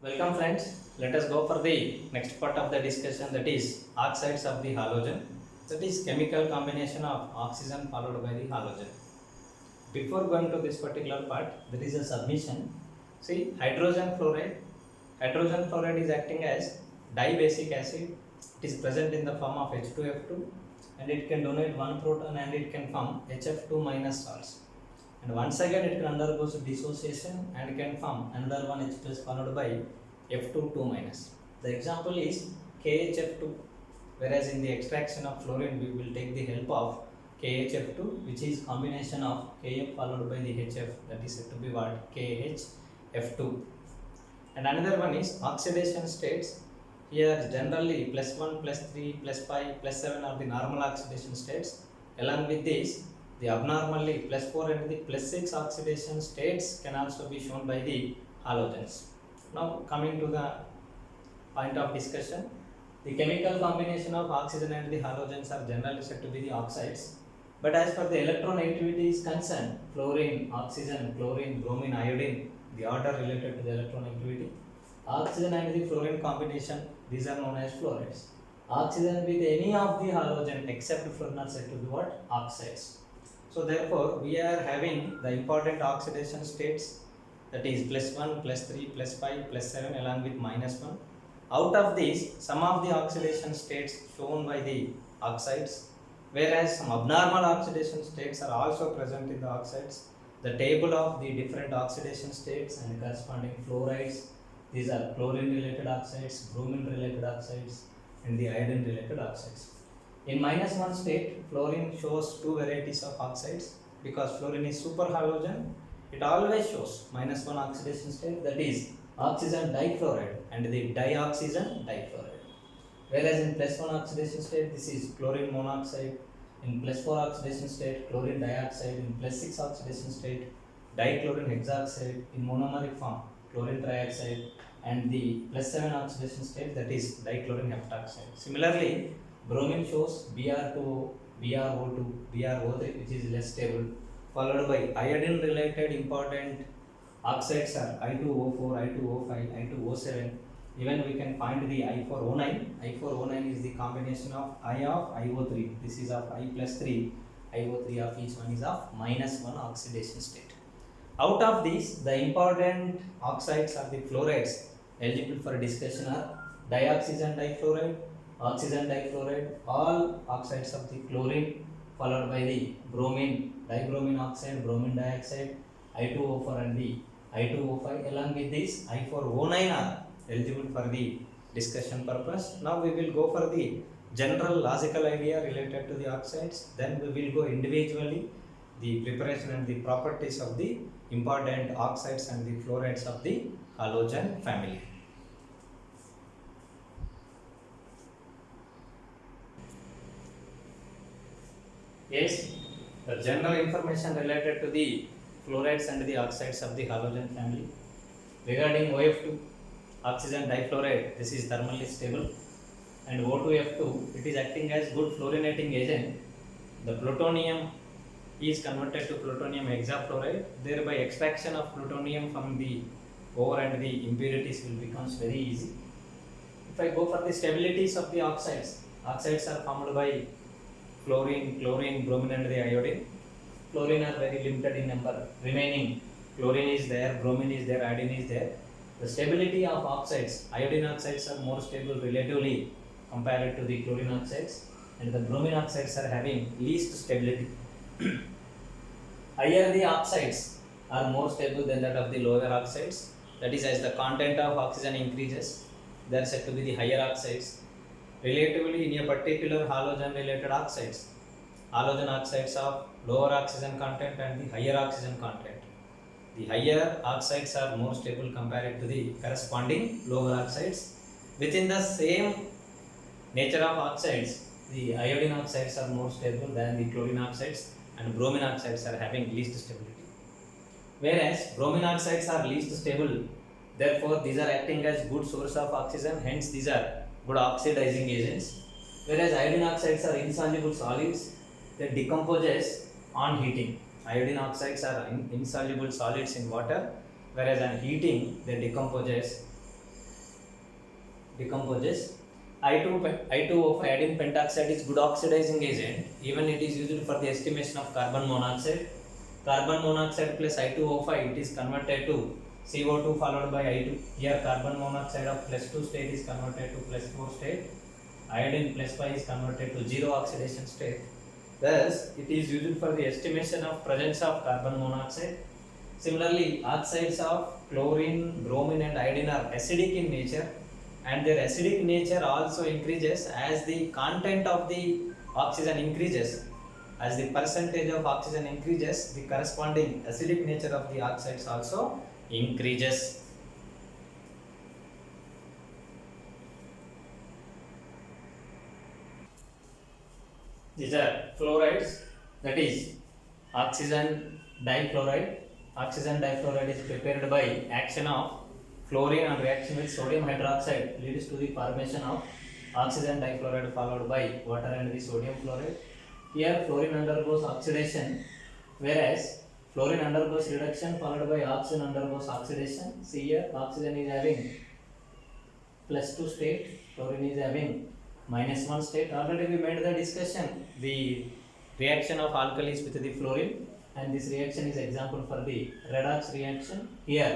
Welcome friends, let us go for the next part of the discussion, that is oxides of the halogen, that is chemical combination of oxygen followed by the halogen. Before going to this particular part, there is a submission. See, hydrogen fluoride is acting as dibasic acid. It is present in the form of H2F2 and it can donate one proton and it can form HF2 minus salts. And once again it can undergoes dissociation and can form another one H plus followed by F2 2 minus. The example is KHF2, whereas in the extraction of fluorine we will take the help of KHF2, which is combination of Kf followed by the HF, that is said to be what? KHF2. And another one is oxidation states. Here generally +1, +3, +5, +7 are the normal oxidation states. Along with this, the abnormally +4 and the +6 oxidation states can also be shown by the halogens. Now coming to the point of discussion, the chemical combination of oxygen and the halogens are generally said to be the oxides. But as for the electronegativity is concerned, fluorine, oxygen, chlorine, bromine, iodine, the order related to the electronegativity. Oxygen and the fluorine combination, these are known as fluorides. Oxygen with any of the halogen except fluorine are said to be what? Oxides. So therefore, we are having the important oxidation states, that is +1, +3, +5, +7 along with -1. Out of these, some of the oxidation states shown by the oxides, whereas some abnormal oxidation states are also present in the oxides. The table of the different oxidation states and corresponding fluorides, these are chlorine related oxides, bromine related oxides and the iodine related oxides. In -1 state, fluorine shows two varieties of oxides. Because fluorine is superhalogen, it always shows -1 oxidation state, that is oxygen difluoride and the dioxygen difluoride. Whereas in +1 oxidation state, this is chlorine monoxide. In +4 oxidation state, chlorine dioxide. In +6 oxidation state, dichlorine hexoxide in monomeric form, chlorine trioxide, and the +7 oxidation state, that is dichlorine heptoxide. Similarly, bromine shows Br2O, BrO2, BrO3, which is less stable, followed by iodine related important oxides are I2O4, I2O5, I2O7. Even we can find the I4O9. I4O9 is the combination of I of IO3. This is of I+3. IO3 of each one is of -1 oxidation state. Out of these, the important oxides are the fluorides eligible for discussion are dioxygen difluoride, oxygen difluoride, all oxides of the chlorine, followed by the bromine, dibromine oxide, bromine dioxide, I2O4 and the I2O5. Along with this, I4O9 are eligible for the discussion purpose. Now we will go for the general logical idea related to the oxides. Then we will go individually the preparation and the properties of the important oxides and the fluorides of the halogen family. Yes, the general information related to the fluorides and the oxides of the halogen family. Regarding OF2, oxygen difluoride, this is thermally stable, and O2F2, it is acting as good fluorinating agent. The plutonium is converted to plutonium hexafluoride, thereby extraction of plutonium from the ore and the impurities will becomes very easy. If I go for the stabilities of the oxides, oxides are formed by fluorine, chlorine, bromine and the iodine. Fluorine are very limited in number, remaining chlorine is there, bromine is there, iodine is there. The stability of oxides, iodine oxides are more stable relatively compared to the chlorine oxides, and the bromine oxides are having least stability. Higher the oxides are more stable than that of the lower oxides, that is as the content of oxygen increases, they are said to be the higher oxides. Relatively in a particular halogen related oxides, halogen oxides of lower oxygen content and the higher oxygen content. The higher oxides are more stable compared to the corresponding lower oxides. Within the same nature of oxides, the iodine oxides are more stable than the chlorine oxides, and bromine oxides are having least stability. Whereas bromine oxides are least stable, therefore these are acting as good source of oxygen, hence these are good oxidizing agents. Whereas iodine oxides are insoluble solids, they decomposes on heating. Iodine oxides are insoluble solids in water, whereas on heating they decomposes decomposes. I2O5 iodine pentoxide is good oxidizing agent. Even it is used for the estimation of carbon monoxide. Carbon monoxide plus I2O5 it is converted to CO2 followed by I2. Here carbon monoxide of +2 state is converted to +4 state. Iodine +5 is converted to 0 oxidation state. Thus, it is used for the estimation of presence of carbon monoxide. Similarly, oxides of chlorine, bromine and iodine are acidic in nature, and their acidic nature also increases as the content of the oxygen increases. As the percentage of oxygen increases, the corresponding acidic nature of the oxides also increases. These are fluorides, that is oxygen difluoride. Oxygen difluoride is prepared by action of fluorine on reaction with sodium hydroxide leads to the formation of oxygen difluoride followed by water and the sodium fluoride. Here fluorine undergoes oxidation, whereas fluorine undergoes reduction followed by oxygen undergoes oxidation. See here oxygen is having +2 state, fluorine is having -1 state. Already we made the discussion, the reaction of alkalis with the fluorine, and this reaction is example for the redox reaction. Here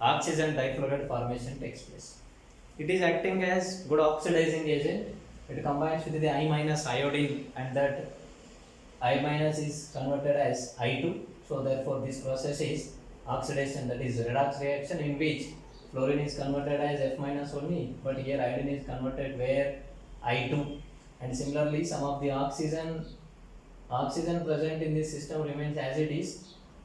oxygen difluoride formation takes place. It is acting as good oxidizing agent. It combines with the I- iodine, and that I- is converted as I2. So therefore this process is oxidation, that is redox reaction, in which fluorine is converted as F- only, but here iodine is converted where I2. And similarly some of the oxygen present in this system remains as it is.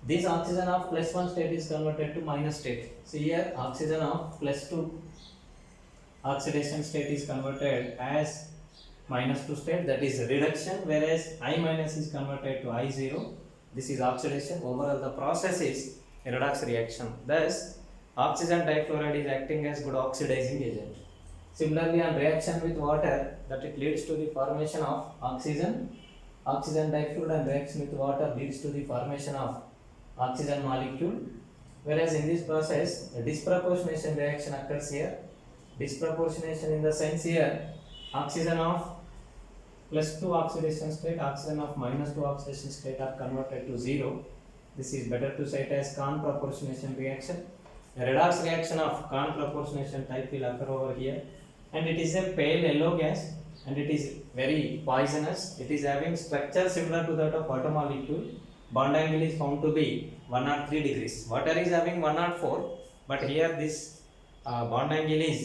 This oxygen of +1 state is converted to minus state. See here oxygen of +2 oxidation state is converted as -2 state, that is reduction, whereas I- is converted to I0. This is oxidation. Overall the process is a redox reaction. Thus oxygen difluoride is acting as good oxidizing agent. Similarly on reaction with water, that it leads to the formation of oxygen difluoride, and reaction with water leads to the formation of oxygen molecule, whereas in this process a disproportionation reaction occurs here. Disproportionation in the sense here oxygen of +2 oxidation state, oxygen of -2 oxidation state are converted to 0. This is better to cite as conproportionation reaction. A redox reaction of conproportionation type will occur over here, and it is a pale yellow gas, and it is very poisonous. It is having structure similar to that of water molecule. Bond angle is found to be 103 degrees. Water is having 104, but here this bond angle is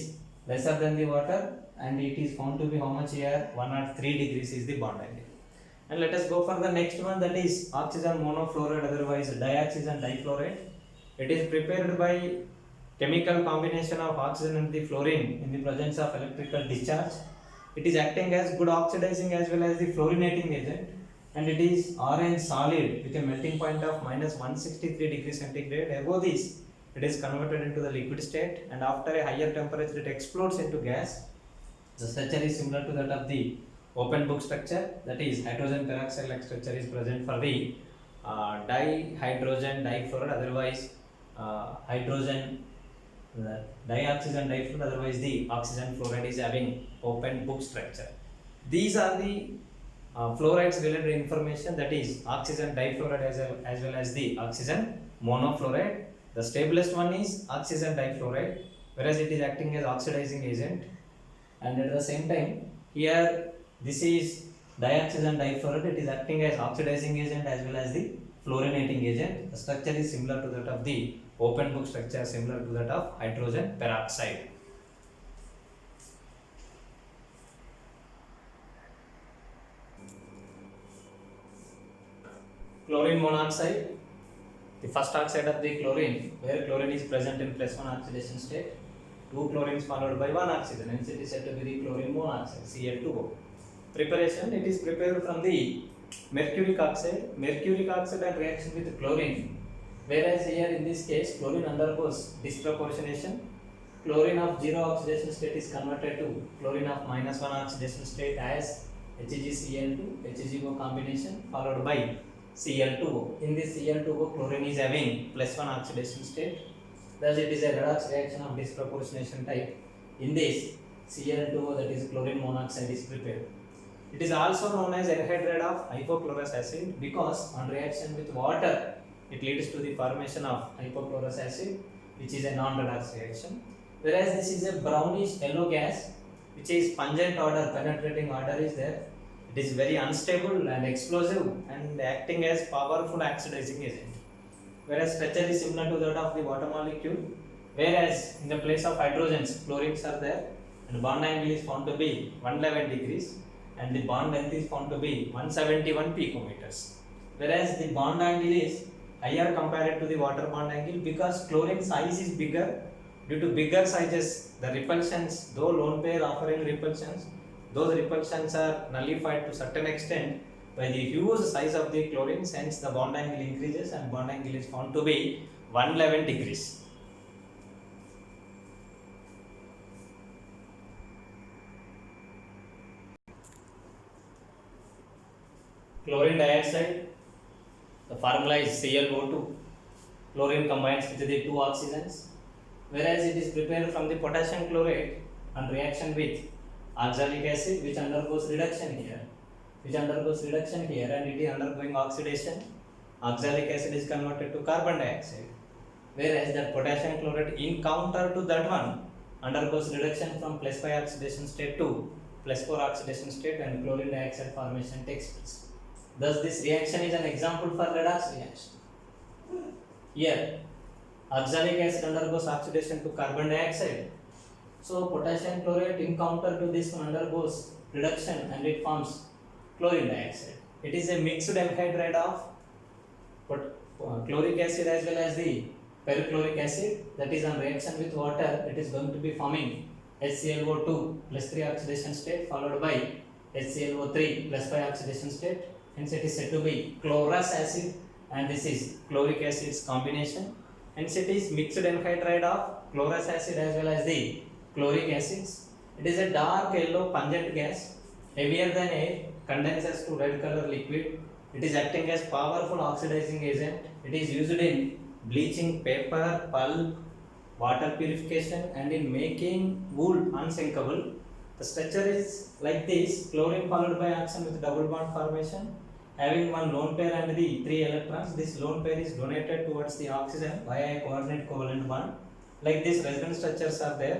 lesser than the water, and it is found to be how much here? 103 degrees is the bond angle. And let us go for the next one, that is oxygen monofluoride, otherwise dioxygen difluoride. It is prepared by chemical combination of oxygen and the fluorine in the presence of electrical discharge. It is acting as good oxidizing as well as the fluorinating agent, and it is orange solid with a melting point of -163 degrees centigrade. Above this, it is converted into the liquid state, and after a higher temperature it explodes into gas. The structure is similar to that of the open book structure, that is hydrogen peroxide like structure is present for the dihydrogen difluoride, otherwise hydrogen dioxygen difluoride, otherwise the oxygen fluoride is having open book structure. These are the fluorides related information, that is oxygen difluoride as well as the oxygen monofluoride. The stablest one is oxygen difluoride, whereas it is acting as oxidizing agent, and at the same time here this is dioxygen difluoride, it is acting as oxidizing agent as well as the fluorinating agent. The structure is similar to that of the open book structure, similar to that of hydrogen peroxide. Chlorine monoxide, the first oxide of the chlorine, where chlorine is present in +1 oxidation state, 2 chlorines followed by 1 oxygen, hence it is said to be the chlorine monoxide, Cl2O. Preparation, it is prepared from the mercuric oxide and reaction with chlorine, whereas here in this case chlorine undergoes disproportionation. Chlorine of 0 oxidation state is converted to chlorine of -1 oxidation state as HgCl2 HgO combination followed by Cl2O. In this Cl2O, chlorine is having +1 oxidation state, thus it is a redox reaction of disproportionation type. In this, Cl2O, that is chlorine monoxide, is prepared. It is also known as anhydride of hypochlorous acid because on reaction with water it leads to the formation of hypochlorous acid, which is a non-redox reaction. Whereas this is a brownish yellow gas which is pungent odor, penetrating odor is there. It is very unstable and explosive and acting as powerful oxidizing agent. Whereas structure is similar to that of the water molecule, whereas in the place of hydrogens, chlorines are there, and bond angle is found to be 111 degrees and the bond length is found to be 171 picometers. Whereas the bond angle is higher compared to the water bond angle because chlorine size is bigger. Due to bigger sizes, the repulsions, though lone pair offering repulsions, those repulsions are nullified to certain extent by the huge size of the chlorines, hence the bond angle increases and bond angle is found to be 111 degrees. Chlorine dioxide, the formula is ClO2. Chlorine combines with the two oxygens, whereas it is prepared from the potassium chlorate on reaction with oxalic acid, which undergoes reduction here, and it is undergoing oxidation. Oxalic acid is converted to carbon dioxide, whereas that potassium chlorate in counter to that one undergoes reduction from +5 oxidation state to +4 oxidation state and chlorine dioxide formation takes place. Thus, this reaction is an example for redox reaction. Here, oxalic acid undergoes oxidation to carbon dioxide. So, potassium chlorate in counter to this one undergoes reduction and it forms chlorine dioxide. It is a mixed anhydride of chloric acid as well as the perchloric acid, that is on reaction with water, it is going to be forming HClO2 +3 oxidation state followed by HClO3 +5 oxidation state. Hence it is said to be chlorous acid and this is chloric acid's combination. Hence it is mixed anhydride of chlorous acid as well as the chloric acids. It is a dark yellow pungent gas, heavier than air, condenses to red color liquid. It is acting as powerful oxidizing agent. It is used in bleaching paper, pulp, water purification and in making wool unsinkable. The structure is like this: chlorine followed by oxygen with double bond formation, having one lone pair and the 3 electrons. This lone pair is donated towards the oxygen via a coordinate covalent bond. Like this, resonance structures are there.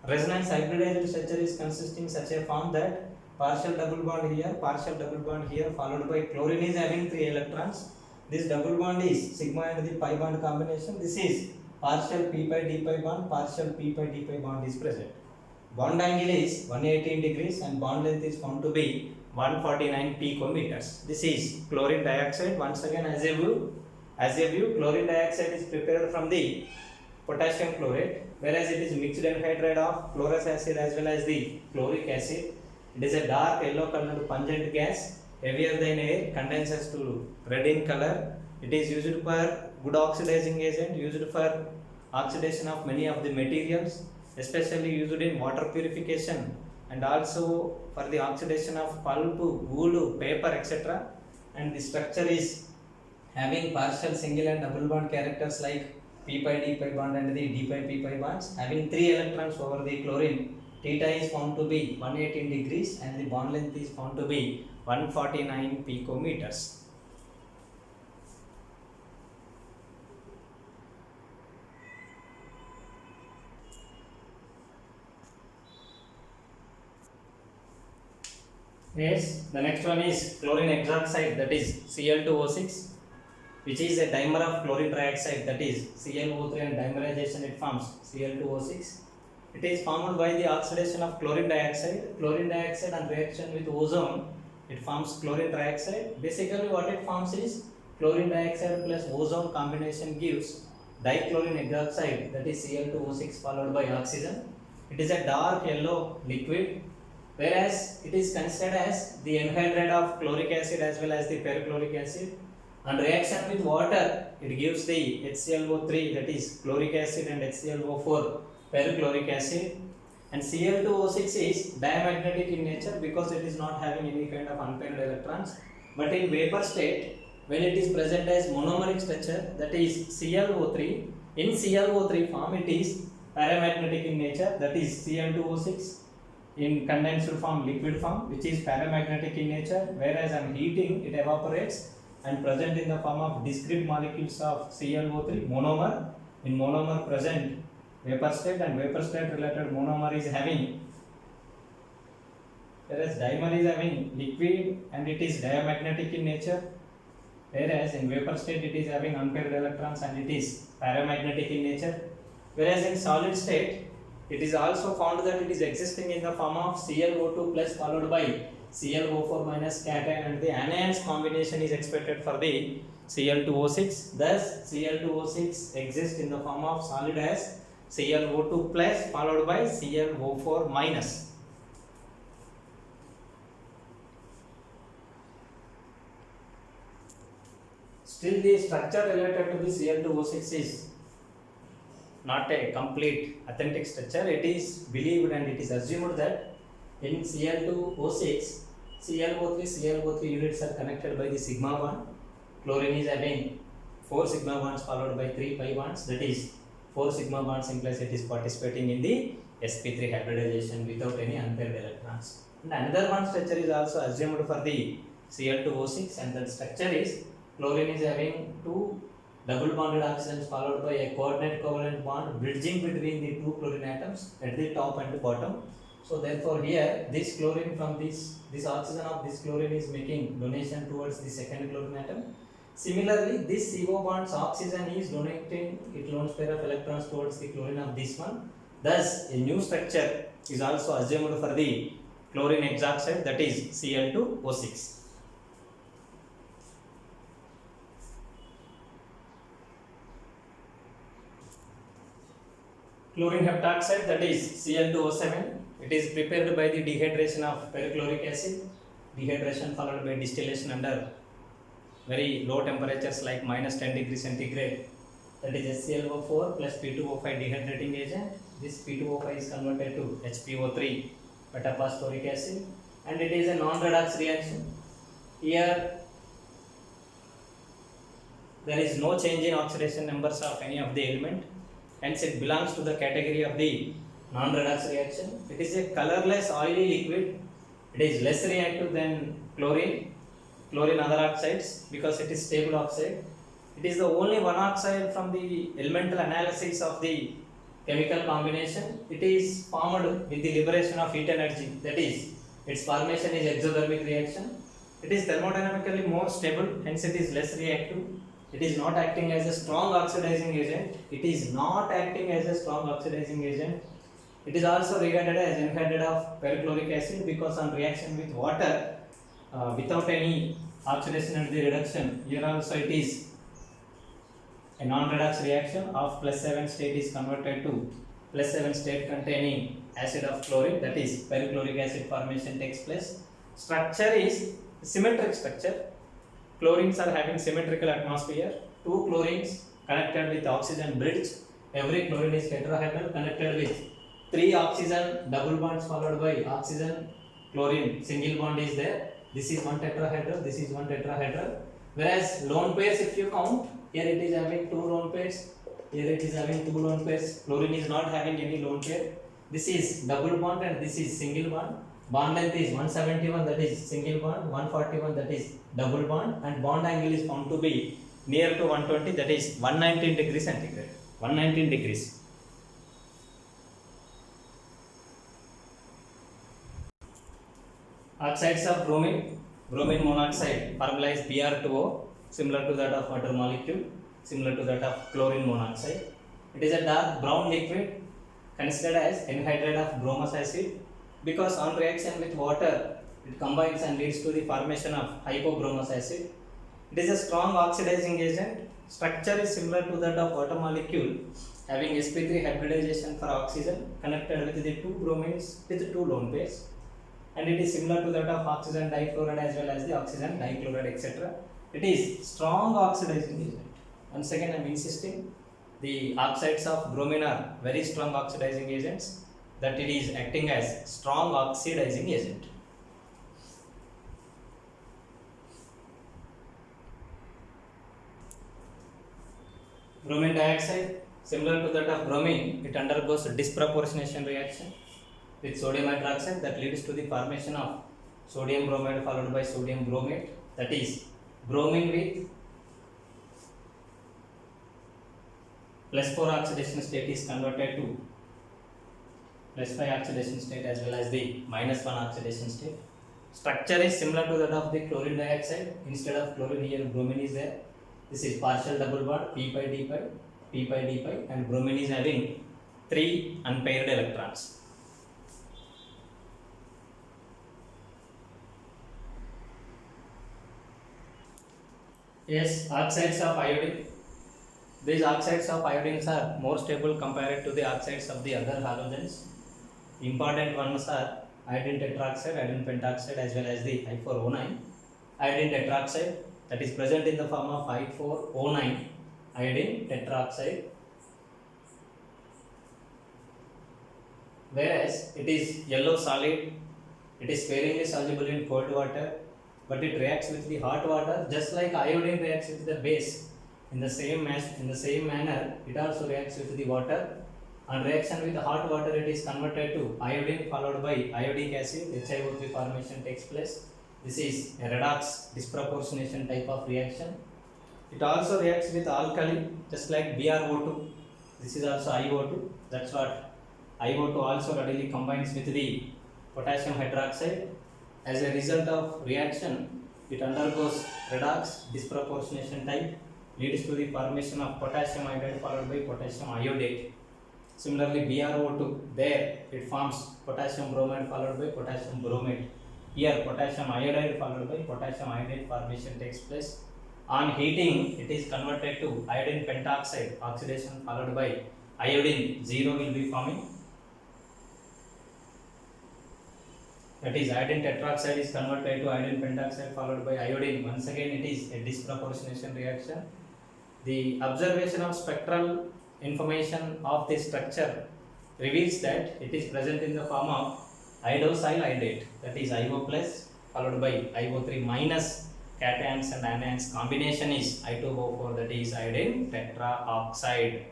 Resonance hybridized structure is consisting such a form that partial double bond here, followed by chlorine is having 3 electrons. This double bond is sigma and the pi bond combination. This is partial p pi d pi bond, partial p pi d pi bond is present. Bond angle is 118 degrees and bond length is found to be 149 picometers. This is chlorine dioxide. Once again, as a view, chlorine dioxide is prepared from the potassium chlorate, whereas it is mixed anhydride of chlorous acid as well as the chloric acid. It is a dark yellow colored pungent gas, heavier than air, condenses to red in color. It is used for good oxidizing agent, used for oxidation of many of the materials, especially used in water purification and also for the oxidation of pulp, wool, paper, etc. And the structure is having partial single and double bond characters like p pi d pi bond and the d pi p pi bonds, having 3 electrons over the chlorine. Theta is found to be 118 degrees and the bond length is found to be 149 picometers. Yes, the next one is chlorine hexoxide, that is Cl2O6, which is a dimer of chlorine trioxide, that is ClO3, and dimerization it forms Cl2O6. It is formed by the oxidation of chlorine dioxide. Chlorine dioxide on reaction with ozone, it forms chlorine trioxide. Basically what it forms is chlorine dioxide plus ozone combination gives dichlorine hexoxide, that is Cl2O6 followed by oxygen. It is a dark yellow liquid, whereas it is considered as the anhydride of chloric acid as well as the perchloric acid. On reaction with water, it gives the HClO3, that is chloric acid, and HClO4, perchloric acid. And Cl2O6 is diamagnetic in nature because it is not having any kind of unpaired electrons. But in vapor state, when it is present as monomeric structure, that is ClO3, in ClO3 form it is paramagnetic in nature, that is Cl2O6. in condensed form, liquid form, which is paramagnetic in nature, whereas on heating it evaporates and present in the form of discrete molecules of ClO3 monomer. In monomer present vapor state, and vapor state related monomer is having, whereas dimer is having liquid and it is diamagnetic in nature, whereas in vapor state it is having unpaired electrons and it is paramagnetic in nature, whereas in solid state it is also found that it is existing in the form of ClO2 plus followed by ClO4 minus cation, and the anions combination is expected for the Cl2O6. Thus Cl2O6 exists in the form of solid as ClO2 plus followed by ClO4 minus. Still the structure related to the Cl2O6 is not a complete authentic structure. It is believed and it is assumed that in Cl2O6, ClO3 units are connected by the sigma bond. Chlorine is having 4 sigma bonds followed by 3 pi bonds, that is 4 sigma bonds implies it is participating in the sp3 hybridization without any unpaired electrons. And another one structure is also assumed for the Cl2O6, and that structure is chlorine is having 2 double bonded oxygens followed by a coordinate covalent bond bridging between the 2 chlorine atoms at the top and the bottom. So therefore here this chlorine from this oxygen of this chlorine is making donation towards the second chlorine atom. Similarly, this CO bonds oxygen is donating its lone pair of electrons towards the chlorine of this one. Thus a new structure is also assumed for the chlorine hexoxide, that is Cl2O6. Chlorine heptoxide, that is Cl2O7, it is prepared by the dehydration of perchloric acid, dehydration followed by distillation under very low temperatures like minus 10 degrees centigrade, that is HClO4 plus P2O5 dehydrating agent. This P2O5 is converted to HPO3 metaphosphoric acid, and it is a non-redox reaction. Here there is no change in oxidation numbers of any of the element, hence it belongs to the category of the non-redox reaction. It is a colorless oily liquid. It is less reactive than chlorine other oxides because it is stable oxide. It is the only one oxide from the elemental analysis of the chemical combination. It is formed with the liberation of heat energy, that is its formation is exothermic reaction. It is thermodynamically more stable, hence it is less reactive. It is not acting as a strong oxidizing agent. It is also regarded as anhydride of perchloric acid because on reaction with water without any oxidation and the reduction, here also it is a non-redox reaction of +7 state is converted to +7 state containing acid of chlorine, that is perchloric acid formation takes place. Structure is symmetric structure. Chlorines are having symmetrical atmosphere. 2 chlorines connected with oxygen bridge. Every chlorine is tetrahedral connected with 3 oxygen double bonds followed by oxygen chlorine single bond is there. This is one tetrahedral, this is one tetrahedral. Whereas lone pairs, if you count, here it is having 2 lone pairs, here it is having 2 lone pairs. Chlorine is not having any lone pair. This is double bond and this is single bond. Bond length is 171, that is single bond, 141, that is double bond, and bond angle is found to be near to 120, that is 119 degrees centigrade. 119 degrees. Oxides of bromine. Bromine monoxide formula is Br2O, similar to that of water molecule, similar to that of chlorine monoxide. It is a dark brown liquid considered as anhydride of bromous acid because on reaction with water it combines and leads to the formation of hypobromous acid. It is a strong oxidizing agent. Structure is similar to that of water molecule, having sp3 hybridization for oxygen connected with the 2 bromines with 2 lone pairs, and it is similar to that of oxygen difluoride as well as the oxygen dichloride, etc. It is strong oxidizing agent. Once again I am insisting, the oxides of bromine are very strong oxidizing agents, that it is acting as strong oxidizing agent. Bromine dioxide, similar to that of bromine, it undergoes disproportionation reaction. with sodium hydroxide, that leads to the formation of sodium bromide followed by sodium bromate, that is bromine with +4 oxidation state is converted to +5 oxidation state as well as the -1 oxidation state. Structure is similar to that of the chlorine dioxide. Instead of chlorine, here bromine is there. This is partial double bond p pi d pi, p pi d pi, and bromine is having 3 unpaired electrons. Yes, oxides of iodine. These oxides of iodines are more stable compared to the oxides of the other halogens. Important ones are iodine tetroxide, iodine pentoxide, as well as the I4O9. Iodine tetroxide, that is present in the form of I4O9 iodine tetroxide, whereas it is yellow solid. It is sparingly soluble in cold water, but it reacts with the hot water just like iodine reacts with the base. In the same manner, it also reacts with the water. On reaction with the hot water, it is converted to iodine followed by iodic acid. HiO3 formation takes place. This is a redox disproportionation type of reaction. It also reacts with alkali just like BrO2. This is also IO2. That's what IO2 also readily combines with the potassium hydroxide. As a result of reaction, it undergoes redox disproportionation type, leads to the formation of potassium iodide followed by potassium iodate. Similarly, BrO2, there it forms potassium bromide followed by potassium bromate. Here potassium iodide followed by potassium iodate formation takes place. On heating, it is converted to iodine pentoxide, oxidation followed by iodine 0 will be forming. That is iodine tetroxide is converted to iodine pentoxide followed by iodine. Once again, it is a disproportionation reaction. The observation of spectral information of this structure reveals that it is present in the form of iodosyl iodate, that is IO plus followed by IO3 minus. Cations and anions combination is I2O4, that is iodine tetraoxide.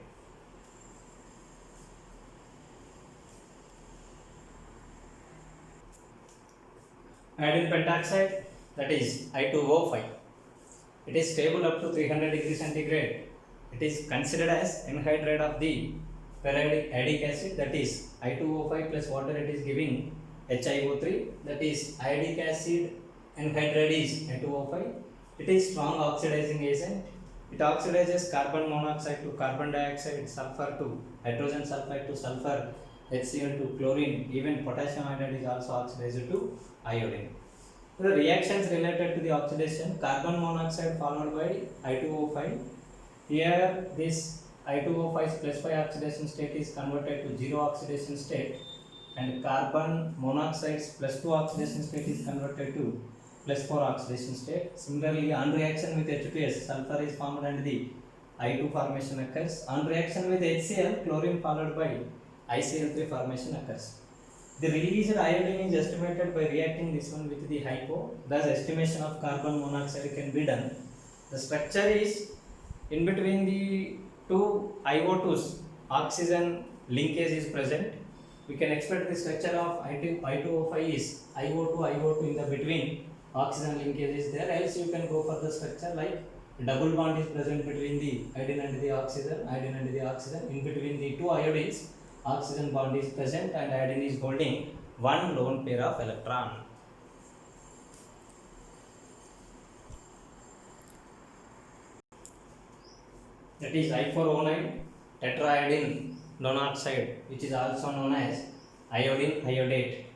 Iodine pentoxide, that is I2O5. It is stable up to 300 degrees centigrade. It is considered as anhydride of the periodic acid, that is I2O5 plus water it is giving HiO3, that is iodic acid anhydride is I2O5. It is strong oxidizing agent. It oxidizes carbon monoxide to carbon dioxide, sulfur to hydrogen sulfide to sulfur, HCl to chlorine. Even potassium iodide is also oxidized to iodine. The reactions related to the oxidation: carbon monoxide followed by I2O5. Here this I2O5 plus 5 oxidation state is converted to 0 oxidation state, and carbon monoxide's plus 2 oxidation state is converted to plus 4 oxidation state. Similarly, on reaction with H2S, sulfur is formed and the I2 formation occurs. On reaction with HCl, chlorine followed by ICl3 formation occurs. The released iodine is estimated by reacting this one with the hypo. Thus, estimation of carbon monoxide can be done. The structure is in between the two IO2s, oxygen linkage is present. We can expect the structure of I2O5 is IO2 in the between, oxygen linkage is there. Else you can go for the structure like double bond is present between the iodine and the oxygen, in between the two iodines. Oxygen bond is present and iodine is holding one lone pair of electron. That is I4O9 tetraiodine monoxide, which is also known as iodine iodate.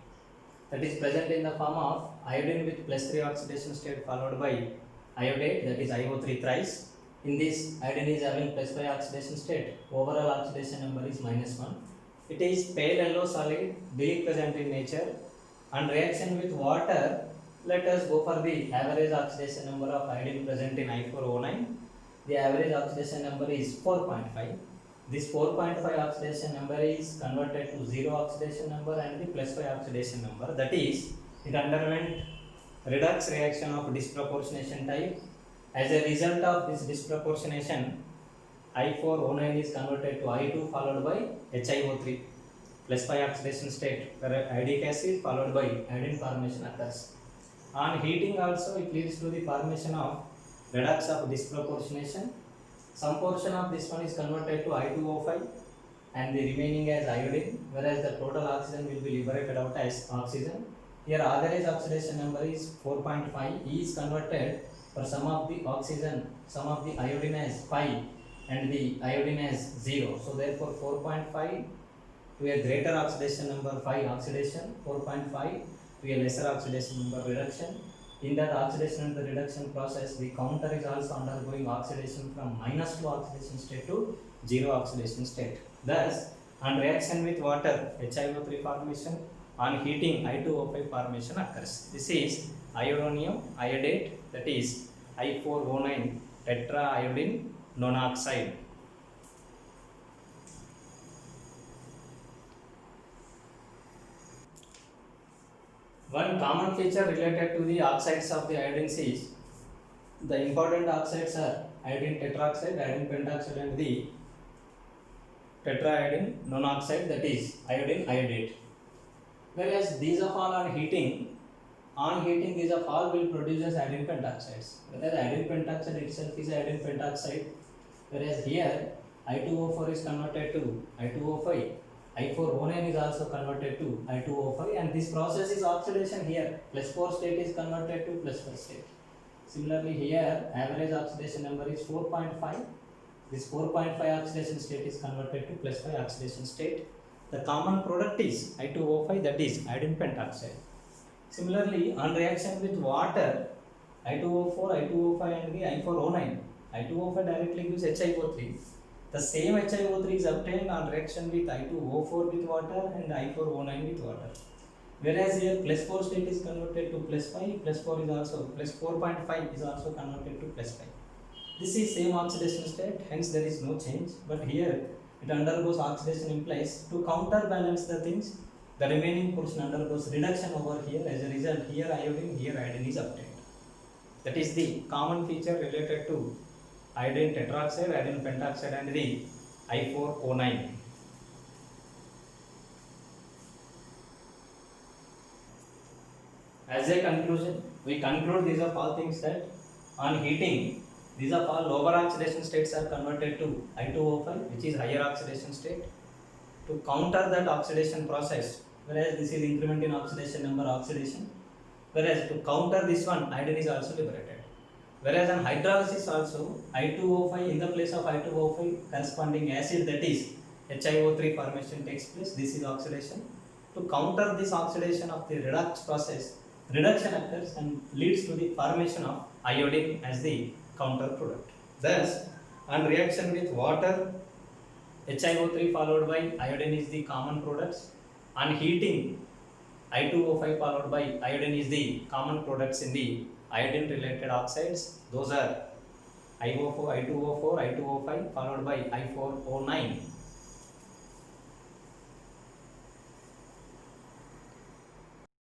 That is present in the form of iodine with +3 oxidation state followed by iodate, that is IO3 thrice. In this, iodine is having +5 oxidation state. Overall oxidation number is -1. It is pale yellow solid, daily present in nature. On reaction with water, let us go for the average oxidation number of iodine present in I4O9. The average oxidation number is 4.5. This 4.5 oxidation number is converted to 0 oxidation number and the +5 oxidation number. That is, it underwent redox reaction of disproportionation type. As a result of this disproportionation, I4O9 is converted to I2 followed by HiO3. plus 5 oxidation state where iodic acid followed by iodine formation occurs. On heating also it leads to the formation of redox of disproportionation. Some portion of this one is converted to I2O5 and the remaining as iodine, whereas the total oxygen will be liberated out as oxygen. Here average oxidation number is 4.5. E is converted for some of the oxygen, some of the iodine as 5 and the iodine as 0. So therefore 4.5 to a greater oxidation number 5 oxidation, 4.5 to a lesser oxidation number reduction. In that oxidation and the reduction process, the counter is also undergoing oxidation from -2 oxidation state to 0 oxidation state. Thus, on reaction with water, HiO3 formation, on heating, I2O5 formation occurs. This is iodonium iodate, that is I4O9 tetraiodine nonoxide. One common feature related to the oxides of the iodines is the important oxides are iodine tetroxide, iodine pentoxide and the tetraiodine nonoxide, that is iodine iodate. Whereas these of all on heating these of all will produce as iodine pentoxides. Whereas iodine pentoxide itself is iodine pentoxide, whereas here I2O4 is converted to I2O5. I4O9 is also converted to I2O5 and this process is oxidation here. +4 state is converted to +5 state. Similarly here average oxidation number is 4.5. This 4.5 oxidation state is converted to +5 oxidation state. The common product is I2O5, that is iodine pentoxide. Similarly on reaction with water, I2O4, I2O5 and the I4O9. I2O5 directly gives HiO3. The same HiO3 is obtained on reaction with I2O4 with water and I4O9 with water. Whereas here +4 state is converted to +5, +4 is also +4.5 is also converted to +5. This is same oxidation state, hence there is no change. But here it undergoes oxidation implies to counterbalance the things. The remaining portion undergoes reduction over here. As a result, here iodine is obtained. That is the common feature related to iodine tetroxide, iodine pentoxide and the I4O9. As a conclusion, we conclude these are all things that on heating, these are all lower oxidation states are converted to I2O5, which is higher oxidation state, to counter that oxidation process. Whereas this is increment in oxidation number oxidation. Whereas to counter this one, iodine is also liberated. Whereas on hydrolysis also, I2O5 in the place of I2O5 corresponding acid, that is HiO3 formation takes place. This is oxidation. To counter this oxidation of the redox process, reduction occurs and leads to the formation of iodine as the counter product. Thus, on reaction with water, HiO3 followed by iodine is the common products. On heating, I2O5 followed by iodine is the common products in the iodine related oxides. Those are I2O4, I2O5 followed by I4O9.